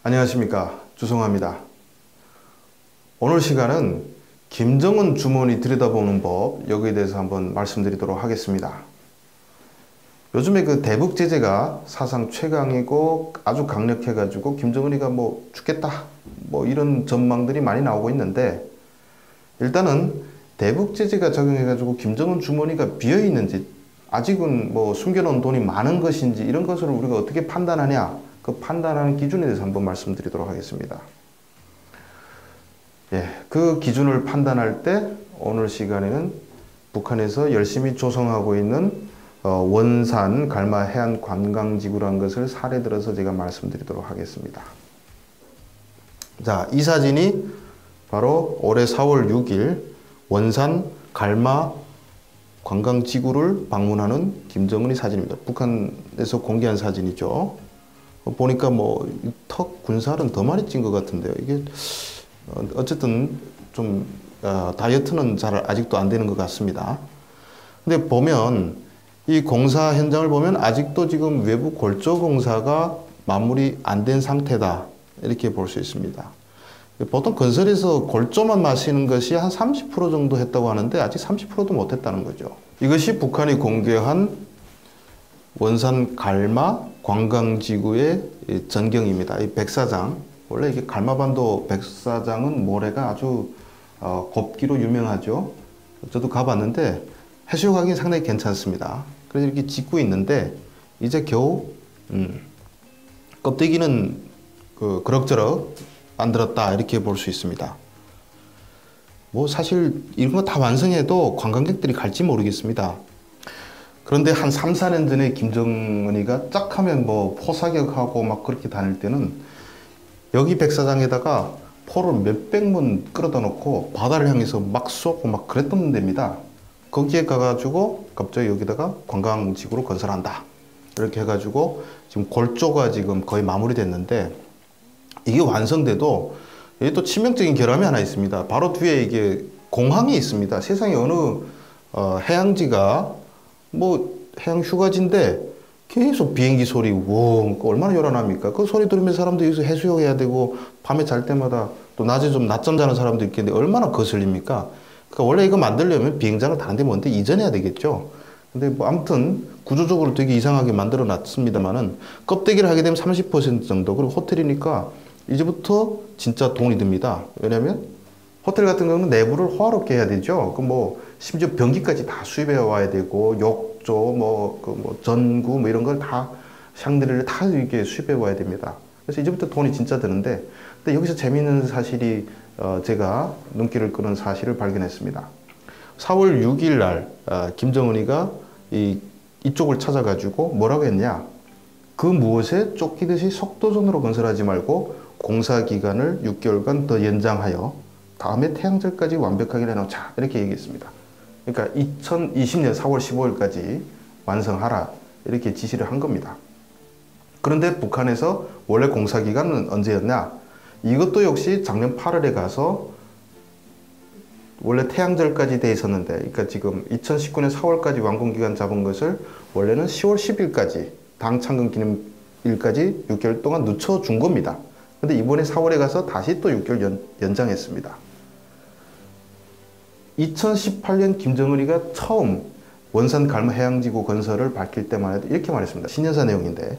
안녕하십니까, 주성화입니다. 오늘 시간은 김정은 주머니 들여다보는 법, 여기에 대해서 한번 말씀드리도록 하겠습니다. 요즘에 그 대북 제재가 사상 최강이고 아주 강력해가지고 김정은이가 뭐 죽겠다, 뭐 이런 전망들이 많이 나오고 있는데, 일단은 대북 제재가 적용해가지고 김정은 주머니가 비어있는지, 아직은 뭐 숨겨놓은 돈이 많은 것인지, 이런 것을 우리가 어떻게 판단하냐, 그 판단하는 기준에 대해서 한번 말씀드리도록 하겠습니다. 그 기준을 판단할 때 오늘 시간에는 북한에서 열심히 조성하고 있는 원산 갈마 해안 관광지구라는 것을 사례 들어서 제가 말씀드리도록 하겠습니다. 자, 이 사진이 바로 올해 4월 6일 원산 갈마 관광지구를 방문하는 김정은의 사진입니다. 북한에서 공개한 사진이죠. 보니까 뭐 턱 군살은 더 많이 찐 것 같은데요. 이게 어쨌든 좀 다이어트는 잘 아직도 안 되는 것 같습니다. 근데 보면 이 공사 현장을 보면 아직도 지금 외부 골조 공사가 마무리 안 된 상태다, 이렇게 볼 수 있습니다. 보통 건설에서 골조만 마시는 것이 한 30% 정도 했다고 하는데 아직 30%도 못 했다는 거죠. 이것이 북한이 공개한 원산 갈마 관광지구의 전경입니다. 이 백사장, 원래 이게 갈마반도 백사장은 모래가 아주 곱기로 유명하죠. 저도 가봤는데 해수욕하기 상당히 괜찮습니다. 그래서 이렇게 짓고 있는데 이제 겨우 껍데기는 그럭저럭 만들었다, 이렇게 볼 수 있습니다. 뭐 사실 이런 거 다 완성해도 관광객들이 갈지 모르겠습니다. 그런데 한 3, 4년 전에 김정은이가 쫙 하면 뭐 포사격하고 막 그렇게 다닐 때는 여기 백사장에다가 포를 몇백 문 끌어다 놓고 바다를 향해서 막 쏘고 막 그랬던 데입니다. 거기에 가가지고 갑자기 여기다가 관광지구로 건설한다, 이렇게 해가지고 지금 골조가 지금 거의 마무리됐는데, 이게 완성돼도 여기 또 치명적인 결함이 하나 있습니다. 바로 뒤에 이게 공항이 있습니다. 세상에 어느 해양지가 뭐 해양 휴가지인데 계속 비행기 소리 웅, 얼마나 요란합니까? 그 소리 들으면 사람들이 여기서 해수욕해야 되고, 밤에 잘 때마다 또 낮에 좀 낮잠 자는 사람도 있겠는데 얼마나 거슬립니까? 그러니까 원래 이거 만들려면 비행장을 다른 데 먼저 이전해야 되겠죠. 근데 뭐 아무튼 구조적으로 되게 이상하게 만들어 놨습니다만은, 껍데기를 하게 되면 30% 정도, 그리고 호텔이니까 이제부터 진짜 돈이 듭니다. 왜냐면 호텔 같은 경우는 내부를 호화롭게 해야 되죠. 그 뭐 심지어 변기까지 다 수입해 와야 되고, 욕조, 뭐 전구 뭐 이런 걸 다, 샹드리를 다 이렇게 수입해 와야 됩니다. 그래서 이제부터 돈이 진짜 드는데, 근데 여기서 재미있는 사실이 제가 눈길을 끄는 사실을 발견했습니다. 4월 6일 날 김정은이가 이쪽을 찾아가지고 뭐라고 했냐? 그 무엇에 쫓기듯이 속도전으로 건설하지 말고 공사 기간을 6개월간 더 연장하여 다음에 태양절까지 완벽하게 해놓자, 이렇게 얘기했습니다. 그러니까 2020년 4월 15일까지 완성하라, 이렇게 지시를 한 겁니다. 그런데 북한에서 원래 공사 기간은 언제였냐? 이것도 역시 작년 8월에 가서 원래 태양절까지 돼 있었는데, 그러니까 지금 2019년 4월까지 완공기간 잡은 것을 원래는 10월 10일까지 당 창건 기념일까지 6개월 동안 늦춰준 겁니다. 근데 이번에 4월에 가서 다시 또 6개월 연장했습니다. 2018년 김정은이가 처음 원산 갈마 해양지구 건설을 밝힐 때만 해도 이렇게 말했습니다. 신년사 내용인데,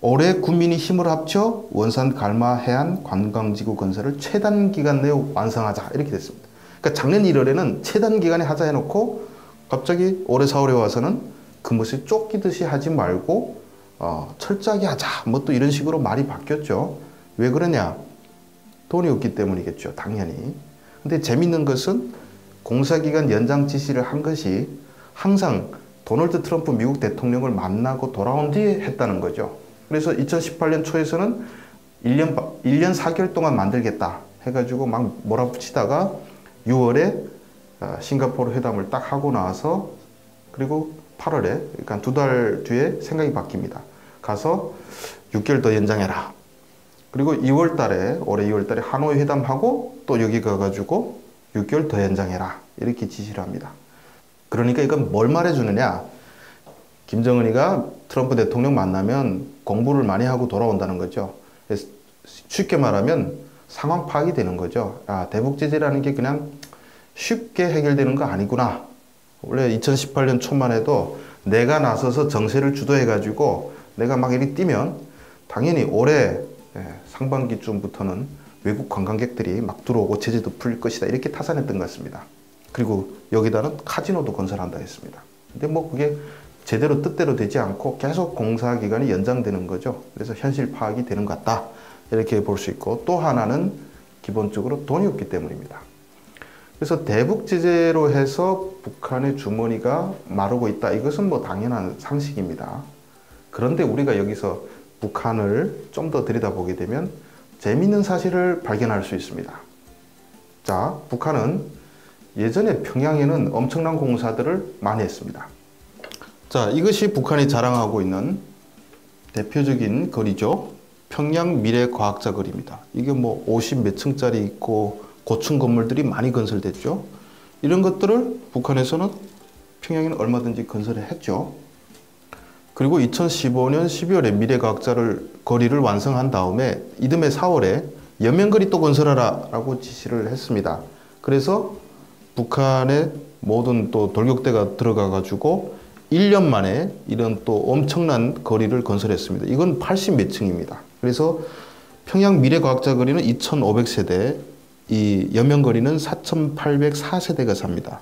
올해 국민이 힘을 합쳐 원산 갈마 해안 관광지구 건설을 최단 기간 내에 완성하자, 이렇게 됐습니다. 그러니까 작년 1월에는 최단 기간에 하자 해놓고 갑자기 올해 4월에 와서는 그 것을 쫓기듯이 하지 말고 철저하게 하자, 뭐 또 이런 식으로 말이 바뀌었죠. 왜 그러냐? 돈이 없기 때문이겠죠, 당연히. 근데 재밌는 것은 공사기간 연장 지시를 한 것이 항상 도널드 트럼프 미국 대통령을 만나고 돌아온 뒤에 했다는 거죠. 그래서 2018년 초에서는 1년 4개월 동안 만들겠다 해가지고 막 몰아붙이다가 6월에 싱가포르 회담을 딱 하고 나서, 그리고 8월에, 그러니까 2달 뒤에 생각이 바뀝니다. 가서 6개월 더 연장해라. 그리고 2월 달에, 올해 2월 달에 하노이 회담하고 또 여기 가가지고 6개월 더 연장해라, 이렇게 지시를 합니다. 그러니까 이건 뭘 말해주느냐? 김정은이가 트럼프 대통령 만나면 공부를 많이 하고 돌아온다는 거죠. 쉽게 말하면 상황 파악이 되는 거죠. 아, 대북 제재라는 게 그냥 쉽게 해결되는 거 아니구나. 원래 2018년 초만 해도 내가 나서서 정세를 주도해가지고 내가 막 이리 뛰면 당연히 올해 상반기쯤부터는 외국 관광객들이 막 들어오고 제재도 풀릴 것이다. 이렇게 타산했던 것 같습니다. 그리고 여기다는 카지노도 건설한다 했습니다. 근데 뭐 그게 제대로 뜻대로 되지 않고 계속 공사 기간이 연장되는 거죠. 그래서 현실 파악이 되는 것 같다. 이렇게 볼 수 있고, 또 하나는 기본적으로 돈이 없기 때문입니다. 그래서 대북 제재로 해서 북한의 주머니가 마르고 있다. 이것은 뭐 당연한 상식입니다. 그런데 우리가 여기서 북한을 좀 더 들여다보게 되면 재미있는 사실을 발견할 수 있습니다. 자, 북한은 예전에 평양에는 엄청난 공사들을 많이 했습니다. 자, 이것이 북한이 자랑하고 있는 대표적인 거리죠. 평양 미래과학자 거리입니다. 이게 뭐 50 몇 층짜리 있고 고층 건물들이 많이 건설됐죠. 이런 것들을 북한에서는 평양에는 얼마든지 건설을 했죠. 그리고 2015년 12월에 미래과학자를 거리를 완성한 다음에 이듬해 4월에 연면거리 또 건설하라 라고 지시를 했습니다. 그래서 북한의 모든 또 돌격대가 들어가 가지고 1년 만에 이런 또 엄청난 거리를 건설했습니다. 이건 80 몇 층입니다. 그래서 평양 미래과학자 거리는 2,500세대, 이 연면거리는 4,804세대가 삽니다.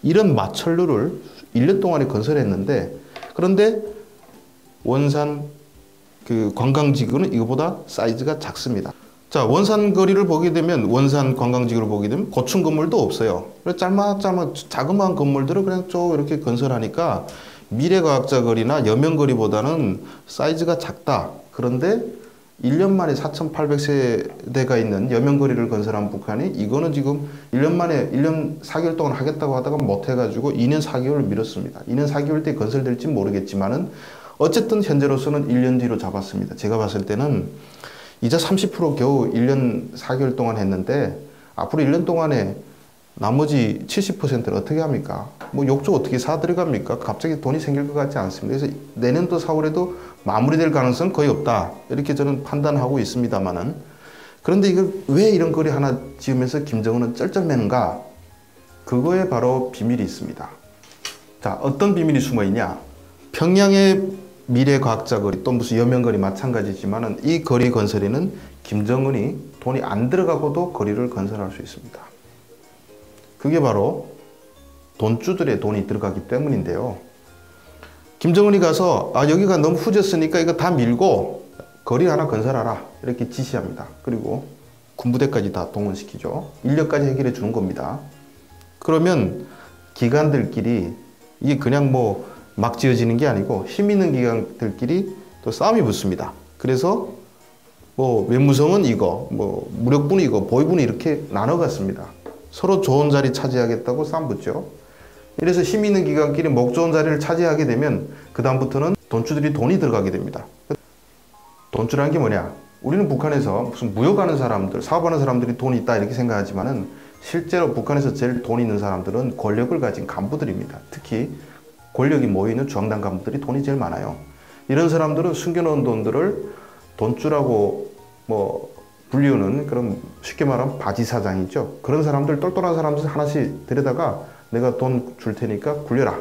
이런 마철루를 1년 동안에 건설했는데, 그런데 원산 그 관광지구는 이거보다 사이즈가 작습니다. 자, 원산 거리를 보게 되면, 원산 관광지구를 보게 되면 고층 건물도 없어요. 짤막짤막 자그마한 건물들을 그냥 쭉 이렇게 건설하니까 미래과학자 거리나 연면거리보다는 사이즈가 작다. 그런데 1년 만에 4,800세대가 있는 연면거리를 건설한 북한이 이거는 지금 1년 만에 1년 4개월 동안 하겠다고 하다가 못 해가지고 2년 4개월을 미뤘습니다. 2년 4개월 때 건설될지 모르겠지만은 어쨌든 현재로서는 1년 뒤로 잡았습니다. 제가 봤을 때는 이자 30% 겨우 1년 4개월 동안 했는데 앞으로 1년 동안에 나머지 70%를 어떻게 합니까? 뭐 욕조 어떻게 사 들어갑니까? 갑자기 돈이 생길 것 같지 않습니다. 그래서 내년도 4월에도 마무리될 가능성은 거의 없다. 이렇게 저는 판단하고 있습니다만은. 그런데 이걸 왜 이런 거리 하나 지으면서 김정은은 쩔쩔매는가? 그거에 바로 비밀이 있습니다. 자, 어떤 비밀이 숨어 있냐? 평양의 미래과학자 거리, 또 무슨 연면거리 마찬가지지만은 이 거리 건설에는 김정은이 돈이 안 들어가고도 거리를 건설할 수 있습니다. 그게 바로 돈주들의 돈이 들어가기 때문인데요. 김정은이 가서 여기가 너무 후졌으니까 이거 다 밀고 거리 하나 건설하라 이렇게 지시합니다. 그리고 군부대까지 다 동원시키죠. 인력까지 해결해 주는 겁니다. 그러면 기관들끼리 이게 그냥 뭐 막 지어지는 게 아니고 힘 있는 기관들끼리 또 싸움이 붙습니다. 그래서 뭐 외무성은 이거, 뭐 무력부는 이거, 보위부는 이렇게 나눠갔습니다. 서로 좋은 자리 차지하겠다고 싸움 붙죠. 이래서 힘 있는 기관끼리 목 좋은 자리를 차지하게 되면 그 다음부터는 돈주들이 돈이 들어가게 됩니다. 돈주라는 게 뭐냐? 우리는 북한에서 무슨 무역하는 사람들, 사업하는 사람들이 돈이 있다 이렇게 생각하지만은 실제로 북한에서 제일 돈 있는 사람들은 권력을 가진 간부들입니다. 특히 권력이 모이는 중앙당 간부들이 돈이 제일 많아요. 이런 사람들은 숨겨놓은 돈들을 돈주라고 뭐 불리우는 그런 쉽게 말하면 바지 사장이죠. 그런 사람들, 똘똘한 사람들 하나씩 데려다가 내가 돈 줄 테니까 굴려라.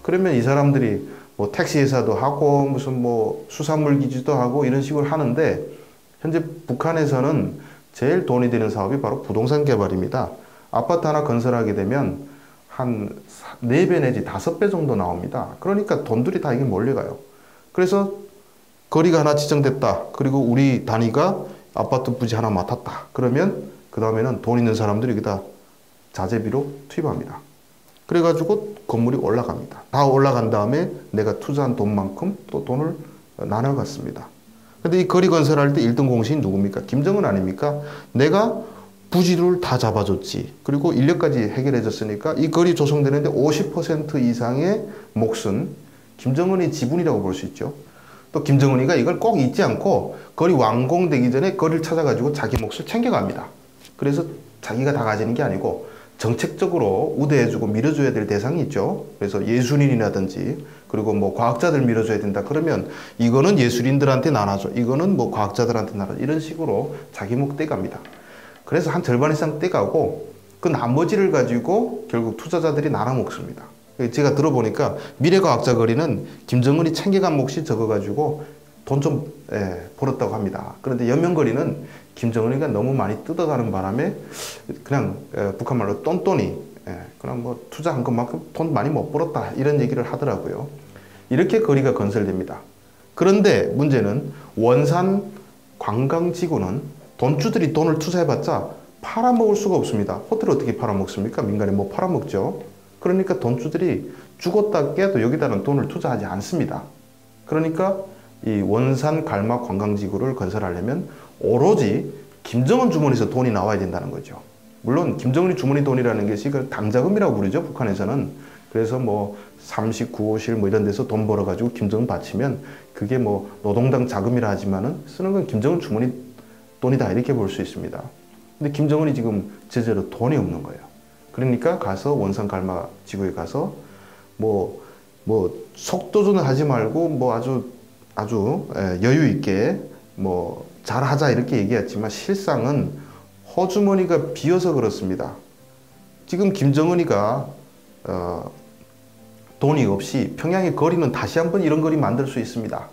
그러면 이 사람들이 뭐 택시 회사도 하고 무슨 뭐 수산물 기지도 하고 이런 식으로 하는데 현재 북한에서는 제일 돈이 되는 사업이 바로 부동산 개발입니다. 아파트 하나 건설하게 되면 한 4배 내지 5배 정도 나옵니다. 그러니까 돈들이 다 이게 몰려가요. 그래서 거리가 하나 지정됐다. 그리고 우리 단위가 아파트 부지 하나 맡았다. 그러면 그 다음에는 돈 있는 사람들이 여기다 자재비로 투입합니다. 그래가지고 건물이 올라갑니다. 다 올라간 다음에 내가 투자한 돈만큼 또 돈을 나눠갔습니다. 근데 이 거리 건설할 때 1등 공신이 누굽니까? 김정은 아닙니까? 내가 부지를 다 잡아줬지. 그리고 인력까지 해결해줬으니까 이 거리 조성되는데 50% 이상의 몫은 김정은의 지분이라고 볼 수 있죠. 또 김정은이가 이걸 꼭 잊지 않고 거리 완공되기 전에 거리를 찾아가지고 자기 몫을 챙겨갑니다. 그래서 자기가 다 가지는 게 아니고 정책적으로 우대해주고 밀어줘야 될 대상이 있죠. 그래서 예술인이라든지 그리고 뭐 과학자들 밀어줘야 된다. 그러면 이거는 예술인들한테 나눠줘. 이거는 뭐 과학자들한테 나눠줘. 이런 식으로 자기 목 떼갑니다. 그래서 한 절반 이상 떼가고 그 나머지를 가지고 결국 투자자들이 나눠 먹습니다. 제가 들어보니까 미래과학자 거리는 김정은이 챙겨간 몫이 적어가지고 돈 좀 벌었다고 합니다. 그런데 연명거리는 김정은이가 너무 많이 뜯어가는 바람에 그냥 북한 말로 똔똔이 그냥 뭐 투자한 것만큼 돈 많이 못 벌었다 이런 얘기를 하더라고요. 이렇게 거리가 건설됩니다. 그런데 문제는 원산 관광지구는 돈주들이 돈을 투자해봤자 팔아먹을 수가 없습니다. 호텔 어떻게 팔아먹습니까? 민간에 뭐 팔아먹죠. 그러니까 돈주들이 죽었다 깨도 여기다는 돈을 투자하지 않습니다. 그러니까 이 원산 갈막 관광지구를 건설하려면 오로지 김정은 주머니에서 돈이 나와야 된다는 거죠. 물론 김정은이 주머니 돈이라는 것이 그 당자금이라고 부르죠. 북한에서는. 그래서 뭐 39호실 뭐 이런 데서 돈 벌어가지고 김정은 바치면 그게 뭐 노동당 자금이라 하지만은 쓰는 건 김정은 주머니 돈이다 이렇게 볼 수 있습니다. 근데 김정은이 지금 제대로 돈이 없는 거예요. 그러니까 가서 원산 갈막 지구에 가서 뭐 속도전을 하지 말고 뭐 아주 여유 있게 뭐 잘하자 이렇게 얘기했지만 실상은 허주머니가 비어서 그렇습니다. 지금 김정은이가 돈이 없이 평양의 거리는 다시 한번 이런 거리 만들 수 있습니다.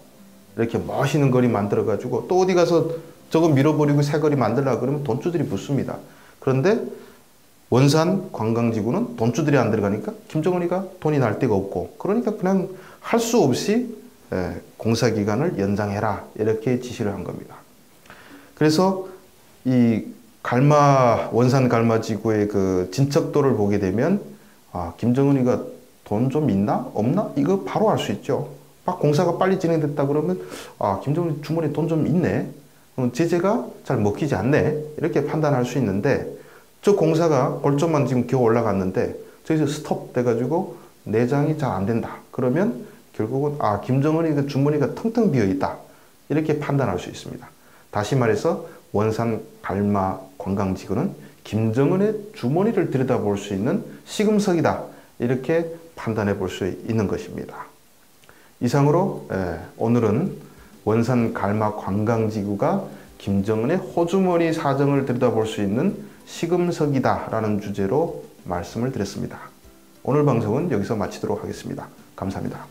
이렇게 멋있는 거리 만들어 가지고 또 어디 가서 저거 밀어버리고 새 거리 만들려고 그러면 돈주들이 붙습니다. 그런데 원산 관광지구는 돈주들이 안 들어가니까 김정은이가 돈이 날 데가 없고 그러니까 그냥 할 수 없이 공사기간을 연장해라 이렇게 지시를 한 겁니다. 그래서 이 원산 갈마지구의 그 진척도를 보게 되면 김정은이가 돈 좀 있나 없나 이거 바로 알 수 있죠. 막 공사가 빨리 진행됐다 그러면 김정은이 주머니에 돈 좀 있네. 제재가 잘 먹히지 않네. 이렇게 판단할 수 있는데 저 공사가 골조만 지금 겨우 올라갔는데 저기서 스톱 돼가지고 내장이 잘 안 된다. 그러면 결국은 김정은이 그 주머니가 텅텅 비어 있다. 이렇게 판단할 수 있습니다. 다시 말해서 원산 갈마 관광지구는 김정은의 주머니를 들여다볼 수 있는 시금석이다. 이렇게 판단해 볼 수 있는 것입니다. 이상으로 오늘은 원산 갈막 관광지구가 김정은의 호주머니 사정을 들여다볼 수 있는 시금석이다 라는 주제로 말씀을 드렸습니다. 오늘 방송은 여기서 마치도록 하겠습니다. 감사합니다.